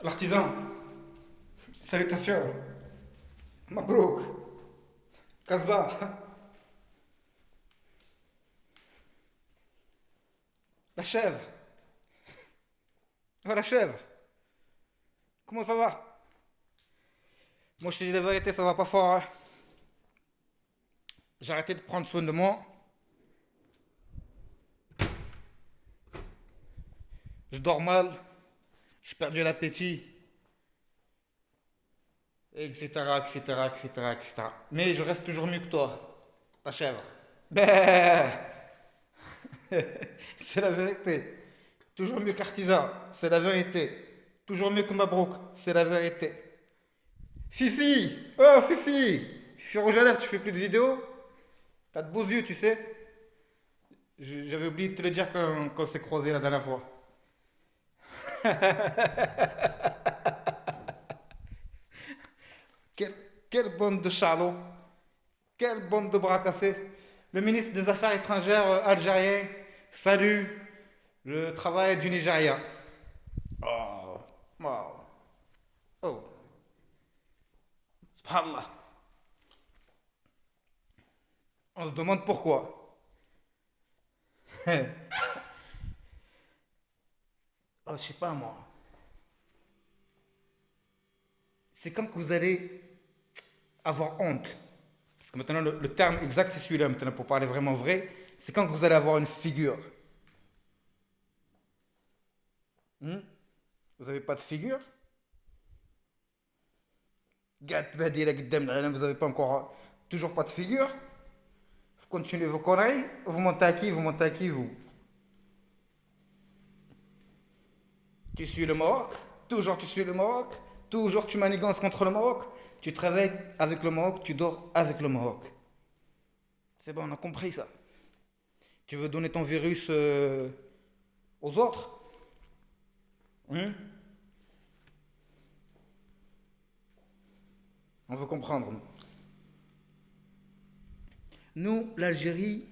L'artisan, salutations, Mabrouk, Kasbah, la chèvre, la chèvre, comment ça va? Moi je te dis la vérité, ça va pas fort, hein. J'ai arrêté de prendre soin de moi, je dors mal, j'ai perdu l'appétit, etc., etc., etc., etc. Mais je reste toujours mieux que toi, la chèvre. Ben, c'est la vérité. Toujours mieux qu'artisan, c'est la vérité. Toujours mieux que Mabrouk, c'est la vérité. Fifi! Oh, Fifi! Fifi Rouge à lèvres, tu fais plus de vidéos? T'as de beaux yeux, tu sais. J'avais oublié de te le dire quand on s'est croisés la dernière fois. Quelle, quelle bande de charlots! Quelle bande de bras cassés! Le ministre des Affaires étrangères algérien salue le travail du Nigeria. Oh, oh, oh, subhanallah. On se demande pourquoi. Oh, je sais pas moi. C'est quand que vous allez avoir honte. Parce que maintenant, le terme exact, c'est celui-là. Maintenant, pour parler vraiment vrai, c'est quand que vous allez avoir une figure. Vous n'avez pas de figure? Gat badi la قدام العالم, vous n'avez pas encore, toujours pas de figure? Vous continuez vos conneries? Vous montez à qui? Vous montez à qui, vous? Tu suis le Maroc? Toujours tu suis le Maroc? Toujours tu manigances contre le Maroc? Tu travailles avec le Maroc, tu dors avec le Maroc. C'est bon, on a compris ça. Tu veux donner ton virus aux autres? Hein? On veut comprendre. Nous, l'Algérie,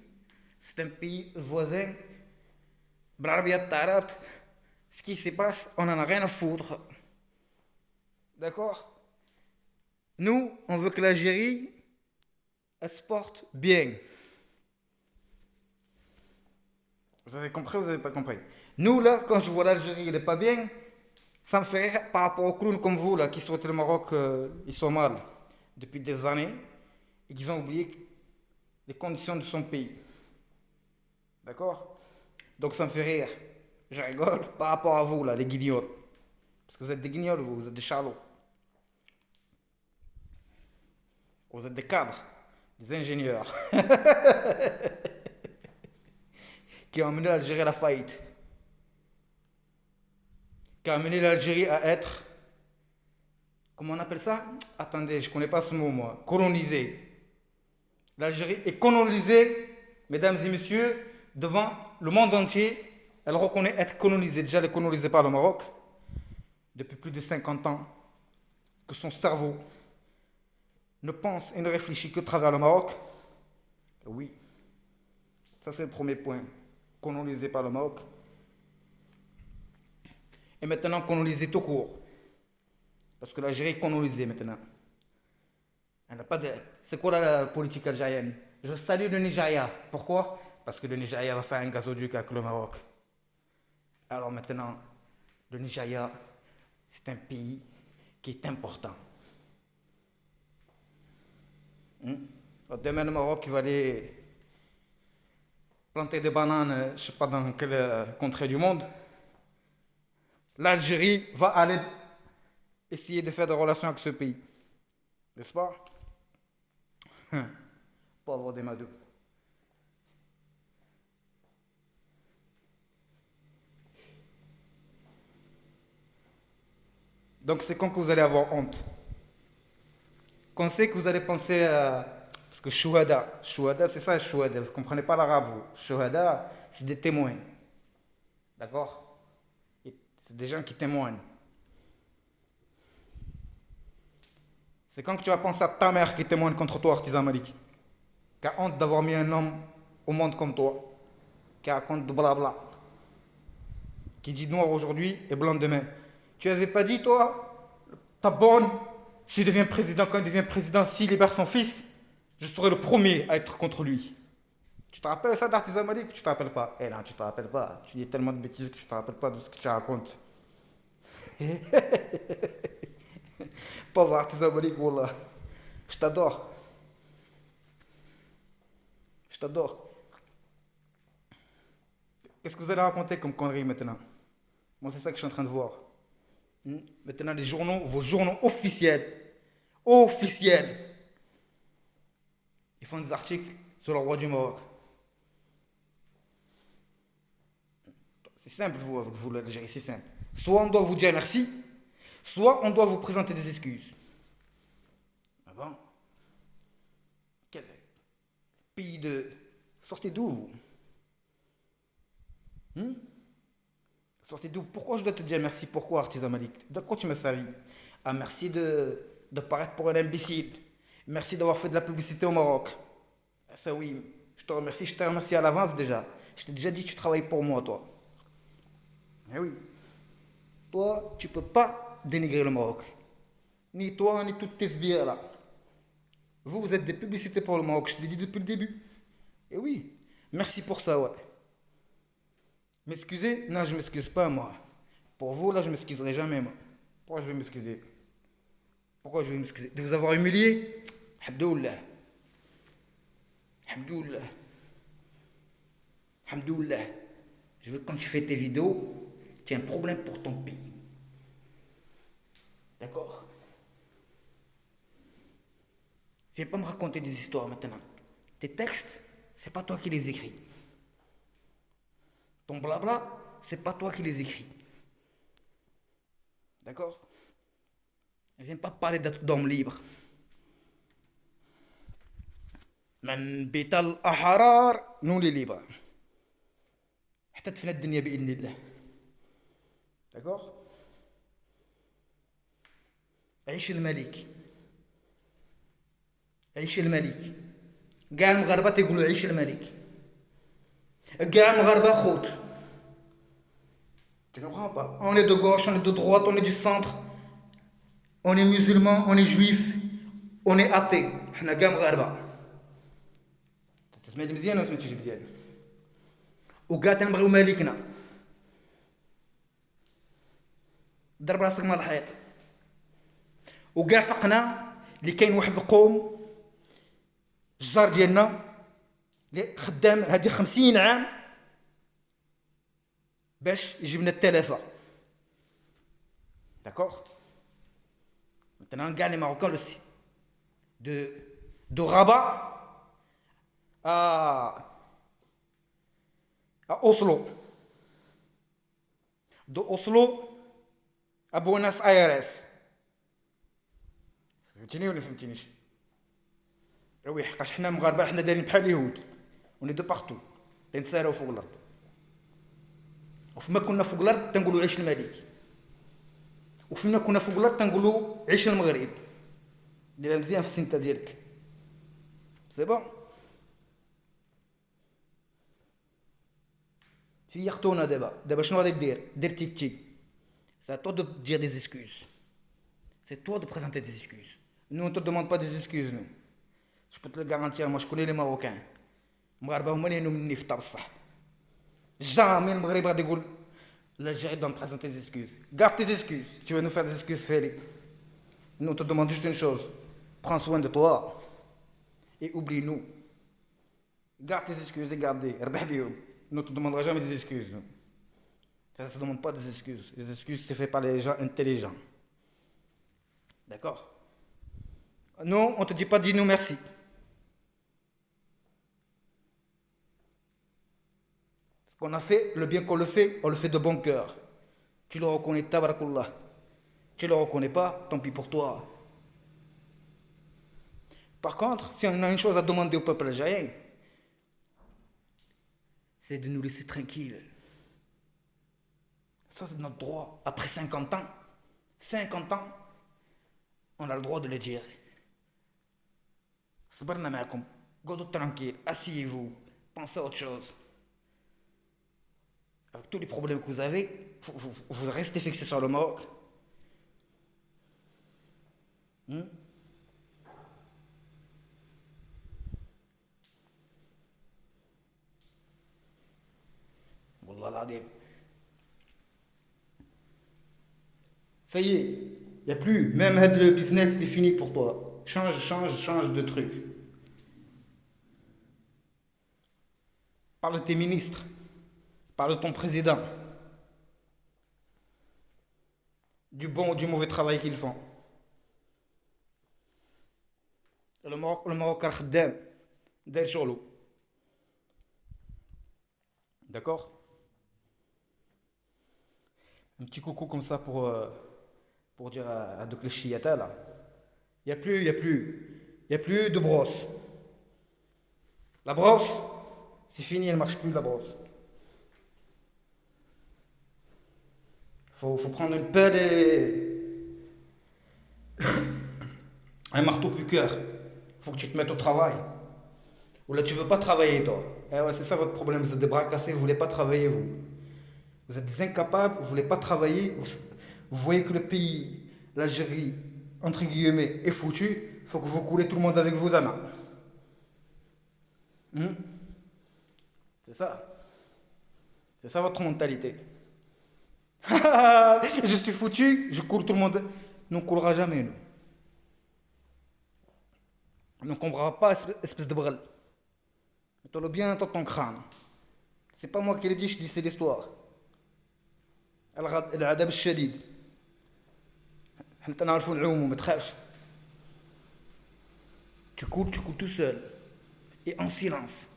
c'est un pays voisin. Brabia Tarab. Ce qui se passe, on en a rien à foutre. D'accord? Nous, on veut que l'Algérie, elle se porte bien. Vous avez compris ou vous n'avez pas compris? Nous, là, quand je vois l'Algérie, elle est pas bien, ça me fait rire par rapport aux clowns comme vous, là, qui souhaitent le Maroc, ils sont mal depuis des années et qu'ils ont oublié les conditions de son pays. D'accord? Donc ça me fait rire. Je rigole par rapport à vous, là, les guignols. Parce que vous êtes des guignols, vous êtes des charlots. Vous êtes des cadres, des ingénieurs qui ont amené l'Algérie à la faillite. Qui ont amené l'Algérie à être, comment on appelle ça? Attendez, je connais pas ce mot, moi. Colonisée. L'Algérie est colonisée, mesdames et messieurs, devant le monde entier. Elle reconnaît être colonisée. Déjà, elle est colonisée par le Maroc depuis plus de 50 ans. Que son cerveau ne pense et ne réfléchit que à travers le Maroc. Oui, ça c'est le premier point. Colonisé par le Maroc. Et maintenant colonisé tout court. Parce que l'Algérie est colonisée maintenant. Elle n'a pas de... C'est quoi la politique algérienne? Je salue le Nigeria. Pourquoi? Parce que le Nigeria va faire un gazoduc avec le Maroc. Alors maintenant, le Nigeria, c'est un pays qui est important. Demain, le Maroc, il va aller planter des bananes, je ne sais pas dans quelle contrée du monde. L'Algérie va aller essayer de faire des relations avec ce pays. N'est-ce pas? Pour avoir des madous. Donc c'est quand que vous allez avoir honte. Quand c'est que vous allez penser à... Parce que Chouhada, c'est ça Chouhada. Vous ne comprenez pas l'arabe, vous. Chouhada, c'est des témoins. D'accord? C'est des gens qui témoignent. C'est quand que tu vas penser à ta mère qui témoigne contre toi, artisan Malik. Qui a honte d'avoir mis un homme au monde comme toi. Qui raconte de blabla. Qui dit noir aujourd'hui et blanc demain. Tu avais pas dit, toi, ta bonne, s'il devient président, quand il devient président, s'il libère son fils, je serai le premier à être contre lui. Tu te rappelles ça d'Artisan Malik ou tu te rappelles pas? Eh non, tu te rappelles pas. Tu dis tellement de bêtises que tu te rappelles pas de ce que tu racontes. Pauvre Artisan Malik, Wallah. Je t'adore. Je t'adore. Qu'est-ce que vous allez raconter comme connerie maintenant? Moi, c'est ça que je suis en train de voir. Maintenant, les journaux, vos journaux officiels, ils font des articles sur le roi du Maroc. C'est simple, vous, avec vous, l'Algérie, c'est simple. Soit on doit vous dire merci, soit on doit vous présenter des excuses. Ah bon? Quel pays de... Sortez d'où, vous? Sortez d'où? Pourquoi je dois te dire merci? Pourquoi, Artisan Malik? De quoi tu m'as servi? Ah, merci de paraître pour un imbécile. Merci d'avoir fait de la publicité au Maroc. Ah, ça oui, je te remercie à l'avance déjà. Je t'ai déjà dit que tu travailles pour moi, toi. Eh oui. Toi, tu peux pas dénigrer le Maroc. Ni toi, ni toutes tes sbires là. Vous, vous êtes des publicités pour le Maroc, je te l'ai dit depuis le début. Et oui, merci pour ça, ouais. M'excuser? Non, je m'excuse pas, moi. Pour vous, là, je m'excuserai jamais, moi. Pourquoi je vais m'excuser? Pourquoi je vais m'excuser? De vous avoir humilié? Hamdoullah. Hamdoullah. Hamdoullah. Je veux que quand tu fais tes vidéos, tu as un problème pour ton pays. D'accord? Viens pas me raconter des histoires maintenant. Tes textes, c'est pas toi qui les écris. Ton blabla, c'est pas toi qui les écris. D'accord? Viens pas parler d'homme libre. من بيت الأحرار نولي ليبر حتى تفنى الدنيا بإذن الله. D'accord? عيش الملك. عيش الملك. كاع المغاربة تيقولوا عيش الملك. كاع المغاربة خوت. Tu comprends pas? On est de gauche, on est de droite, on est du centre. On est musulman, on est juif, on est athée. حنا كاع مغاربة. سمعت مزيان ولا سمعتيش مزيان؟ وكاع تنبغيو مالكنا. ضرب راسك مع الحيط. وكاع فقنا اللي كاين واحد القوم الجار ديالنا اللي خدام هادي 50 عام باش يجيب لنا التلافه. داكوغ؟ Maintenant, كاع لي ماروكان لو سي دو رابا à Oslo. De Oslo à Buenos Aires. فهمتيني ولا فهمتينيش؟ وي حقاش حنا مغاربه حنا دايرين بحال اليهود. وني دو بارتو تنساراو فوق الارض. وفيما كنا فوق الارض تنقولوا عيش الملك. وفيما كنا فوق الارض تنقولوا عيش المغرب. ديرها مزيان في السنتة ديالك. سي بون. في يختونا دابا شنو غادي دير تيتي. C'est à toi de dire des excuses. C'est toi de présenter des excuses. Nous, on ne te demande pas des excuses, nous. Je peux te le garantir, moi je connais les Marocains. المغاربة هما اللي يهنوا مني في بصح. Jamais المغرب غادي يقول l'Algérie doit me présenter des excuses. Garde tes excuses. Tu veux nous faire des excuses, fais-les. Nous, on te demande juste une chose. Prends soin de toi. Et oublie-nous. Garde tes excuses et garde-les. ربح بيهم. Nous ne te demanderons jamais des excuses. Nous. Ça ne se demande pas des excuses. Les excuses, c'est fait par les gens intelligents. D'accord? Non, on ne te dit pas dis-nous merci. Ce qu'on a fait, le bien qu'on le fait, on le fait de bon cœur. Tu le reconnais, tabarakallah. Tu le reconnais pas, tant pis pour toi. Par contre, si on a une chose à demander au peuple algérien, c'est de nous laisser tranquilles. Ça, c'est notre droit. Après 50 ans, 50 ans, on a le droit de le dire. صبرنا معكم. Go tranquille, asseyez-vous, pensez à autre chose. Avec tous les problèmes que vous avez, vous restez fixé sur le Maroc. Wallah l'adem. Ça y est, il n'y a plus. Même le business, il est fini pour toi. Change, change, change de truc. Parle de tes ministres. Parle de ton président. Du bon ou du mauvais travail qu'ils font. Le Maroc a خدام داير شغله. D'accord. Un petit coucou comme ça pour dire à de Chiata là. Il n'y a plus, il n'y a plus. Il n'y a plus de brosse. La brosse, c'est fini, elle ne marche plus la brosse. Faut prendre une pelle et un marteau-piqueur. Faut que tu te mettes au travail. Ou là, tu veux pas travailler, toi. Eh ouais, c'est ça votre problème. Vous êtes des bras cassés, vous voulez pas travailler, vous. Vous êtes des incapables, vous voulez pas travailler. Vous voyez que le pays, l'Algérie, entre guillemets, est foutu. Faut que vous coulez tout le monde avec vos amas. C'est ça. C'est ça votre mentalité. Je suis foutu, je coule tout le monde. Nous ne coulera jamais, nous. On ne comprendra pas, espèce de brel. Mets-toi bien dans ton crâne. C'est pas moi qui l'ai dit, je dis c'est l'histoire. العذاب الشديد. حنا نعرفوا نعوموا ما تخافش. Tu coules tout seul. Et en silence.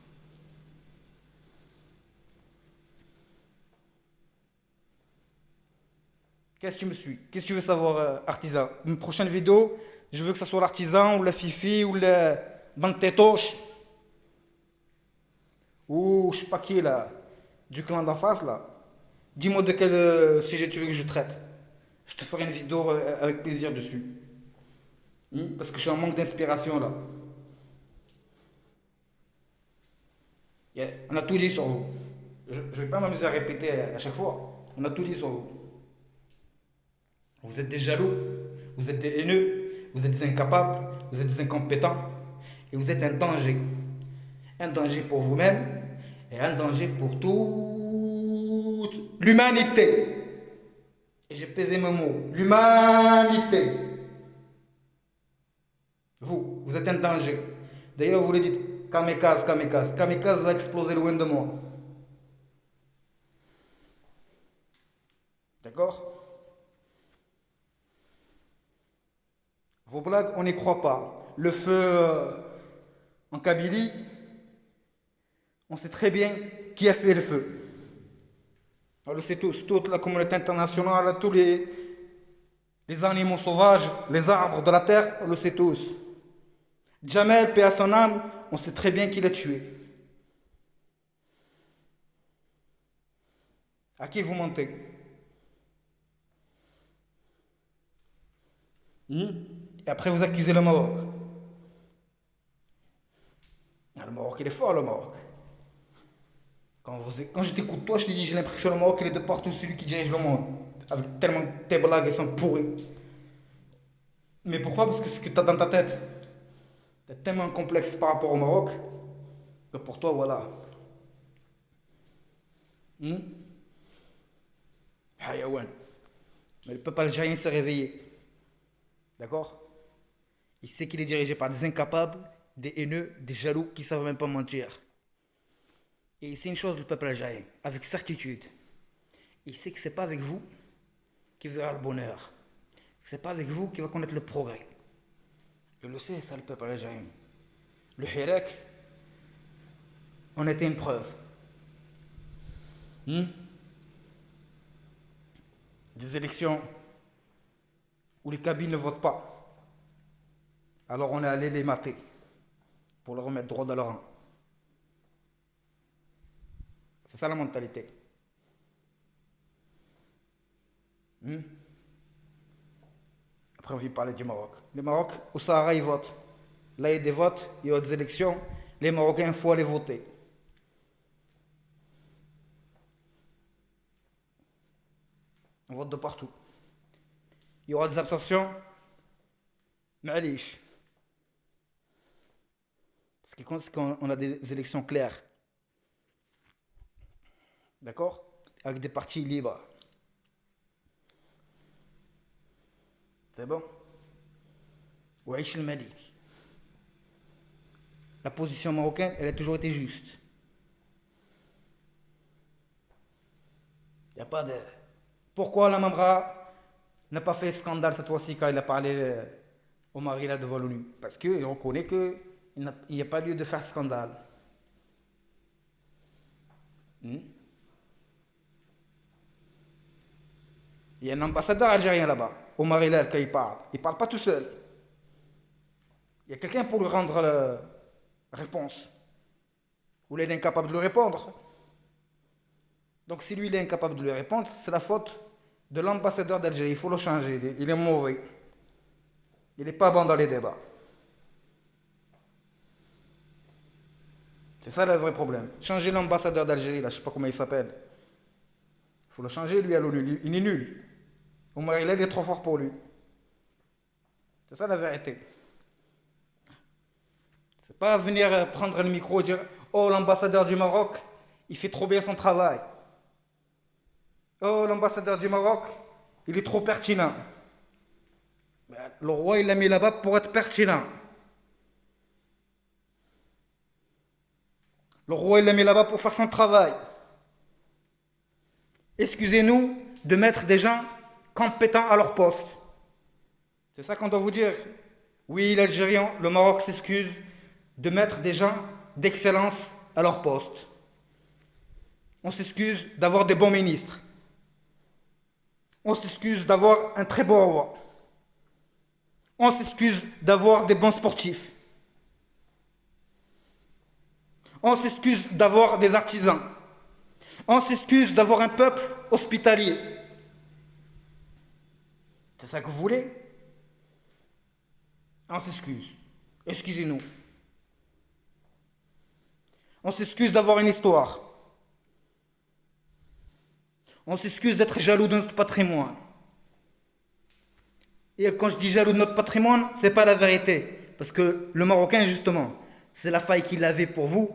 Qu'est-ce que tu me suis? Qu'est-ce que tu veux savoir, artisan? Une prochaine vidéo, je veux que ça soit l'artisan ou la fifi ou le banque tétoche. Ou je sais pas qui là. Du clan d'en face là. Dis-moi de quel sujet tu veux que je traite. Je te ferai une vidéo avec plaisir dessus. Parce que je suis en manque d'inspiration là. On a tout dit sur vous. Je vais pas m'amuser à répéter à chaque fois. On a tout dit sur vous. Vous êtes des jaloux, vous êtes des haineux, vous êtes des incapables, vous êtes des incompétents et vous êtes un danger. Un danger pour vous-même et un danger pour toute l'humanité. Et j'ai pesé mes mots. L'humanité. Vous êtes un danger. D'ailleurs, vous le dites, kamikaze, kamikaze. Kamikaze va exploser loin de moi. D'accord? Vos blagues, on n'y croit pas. Le feu en Kabylie, on sait très bien qui a fait le feu. On le sait tous, toute la communauté internationale, tous les animaux sauvages, les arbres de la terre, on le sait tous. Jamel, paix à son âme, on sait très bien qui l'a tué. À qui vous mentez? Et après vous accusez le Maroc. Ah, le Maroc, il est fort, le Maroc. Quand je t'écoute, toi, je te dis, j'ai l'impression que le Maroc, il est de partout celui qui dirige le monde. Avec tellement tes blagues, elles sont pourries. Mais pourquoi? Parce que c'est ce que tu as dans ta tête. T'es tellement complexe par rapport au Maroc que pour toi, voilà. Hayawan. Mais le peuple algérien s'est réveillé. D'accord? Il sait qu'il est dirigé par des incapables, des haineux, des jaloux qui ne savent même pas mentir. Et c'est une chose, le peuple algérien, avec certitude. Il sait que c'est pas avec vous qu'il verra le bonheur. C'est pas avec vous qu'il va connaître le progrès. Je le sais, ça, le peuple algérien. Le Hirak, on était une preuve. Des élections où les cabines ne votent pas. Alors on est allé les mater pour leur remettre droit dans leur rang. C'est ça la mentalité. Après on vient parler du Maroc. Le Maroc, au Sahara, ils votent. Là, il y a des votes, il y a des élections. Les Marocains, il faut aller voter. On vote de partout. Il y aura des abstentions. معليش. Ce qui compte, c'est qu'on a des élections claires. D'accord? Avec des partis libres. C'est bon? Ouaïch el Malik. La position marocaine, elle a toujours été juste. Il n'y a pas de. Pourquoi la Mamra n'a pas fait scandale cette fois-ci quand il a parlé au mari là devant l'ONU? Parce qu'il reconnaît qu'il n'y a pas lieu de faire scandale. Hmm? Il y a un ambassadeur algérien là-bas, au Marilal, quand il parle. Il ne parle pas tout seul. Il y a quelqu'un pour lui rendre la réponse. Ou il est incapable de lui répondre. Donc si lui il est incapable de lui répondre, c'est la faute de l'ambassadeur d'Algérie. Il faut le changer. Il est mauvais. Il n'est pas bon dans les débats. C'est ça le vrai problème. Changer l'ambassadeur d'Algérie, là, je ne sais pas comment il s'appelle. Il faut le changer, lui, à l'ONU. Il est nul. Omar il est trop fort pour lui. C'est ça la vérité. C'est pas venir prendre le micro et dire oh, l'ambassadeur du Maroc, il fait trop bien son travail. Oh, l'ambassadeur du Maroc, il est trop pertinent. Le roi, il l'a mis là-bas pour être pertinent. Le roi, il l'a mis là-bas pour faire son travail. Excusez-nous de mettre des gens compétents à leur poste. C'est ça qu'on doit vous dire. Oui, l'Algérien, le Maroc s'excuse de mettre des gens d'excellence à leur poste. On s'excuse d'avoir des bons ministres. On s'excuse d'avoir un très bon roi. On s'excuse d'avoir des bons sportifs. On s'excuse d'avoir des artisans. On s'excuse d'avoir un peuple hospitalier. C'est ça que vous voulez? On s'excuse. Excusez-nous. On s'excuse d'avoir une histoire. On s'excuse d'être jaloux de notre patrimoine. Et quand je dis jaloux de notre patrimoine, c'est pas la vérité. Parce que le Marocain, justement, c'est la faille qu'il avait pour vous.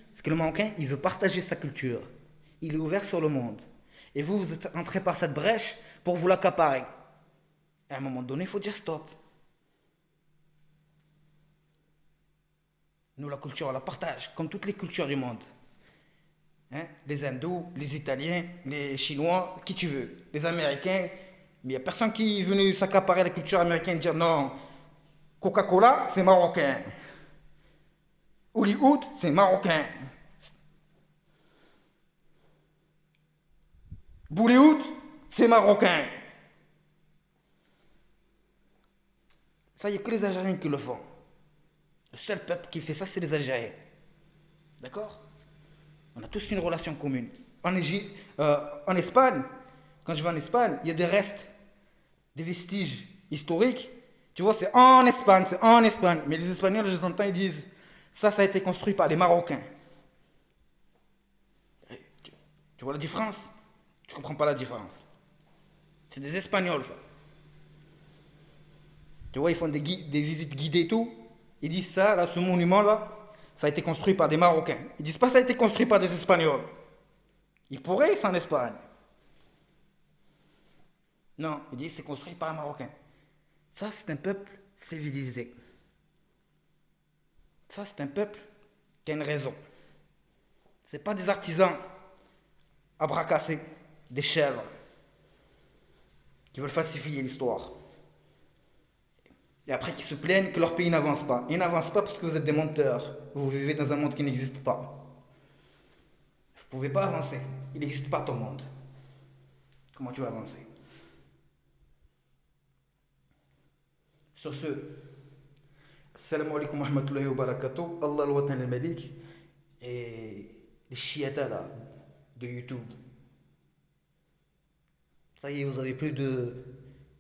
Parce que le Marocain, il veut partager sa culture. Il est ouvert sur le monde. Et vous, vous êtes entré par cette brèche pour vous l'accaparer. À un moment donné, il faut dire stop. Nous, la culture, on la partage, comme toutes les cultures du monde. Hein? Les hindous, les italiens, les chinois, qui tu veux, les américains. Mais il n'y a personne qui est venu s'accaparer la culture américaine et dire non, Coca-Cola, c'est marocain. Hollywood, c'est marocain. Bollywood, c'est marocain. Ça, il n'y a que les Algériens qui le font. Le seul peuple qui fait ça, c'est les Algériens. D'accord? On a tous une relation commune. En Espagne, quand je vais en Espagne, il y a des restes, des vestiges historiques. Tu vois, c'est en Espagne, c'est en Espagne. Mais les Espagnols, je les entends, ils disent, ça a été construit par les Marocains. Tu vois la différence? Tu comprends pas la différence. C'est des Espagnols, ça. Tu vois, ils font des visites guidées et tout. Ils disent ça, là, ce monument-là, ça a été construit par des Marocains. Ils disent pas ça a été construit par des Espagnols. Ils pourraient, c'est en Espagne. Non, ils disent c'est construit par un Marocain. Ça, c'est un peuple civilisé. Ça, c'est un peuple qui a une raison. C'est pas des artisans à bras cassés, des chèvres, qui veulent falsifier l'histoire. Et après qui se plaignent que leur pays n'avance pas. Ils n'avancent pas parce que vous êtes des menteurs. Vous vivez dans un monde qui n'existe pas. Vous ne pouvez pas avancer. Il n'existe pas ton monde. Comment tu vas avancer? Sur ce, Assalamu alaikum wa rahmatullahi wa barakatuh. Allah al-Watan al-Malik. Et les chiatas là, de YouTube. Ça y est, vous n'avez plus de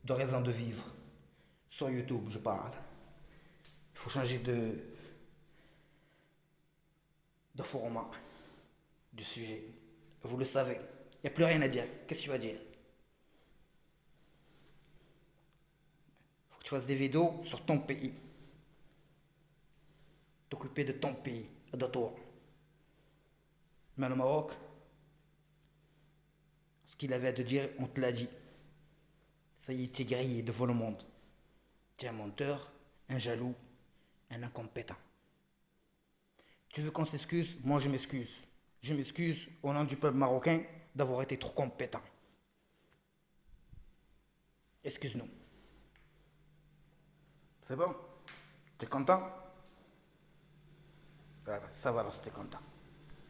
raison de vivre. Sur YouTube, je parle. Il faut changer de format, de sujet. Vous le savez. Il n'y a plus rien à dire. Qu'est-ce que tu vas dire? Tu fasses des vidéos sur ton pays. T'occuper de ton pays, de toi. Mais le Maroc, ce qu'il avait à te dire, on te l'a dit. Ça y est, t'es grillé devant le monde. Tu es un menteur, un jaloux, un incompétent. Tu veux qu'on s'excuse? Moi je m'excuse. Je m'excuse au nom du peuple marocain d'avoir été trop compétent. Excuse-nous. C'est bon? T'es content? Voilà, ça va alors, t'es content.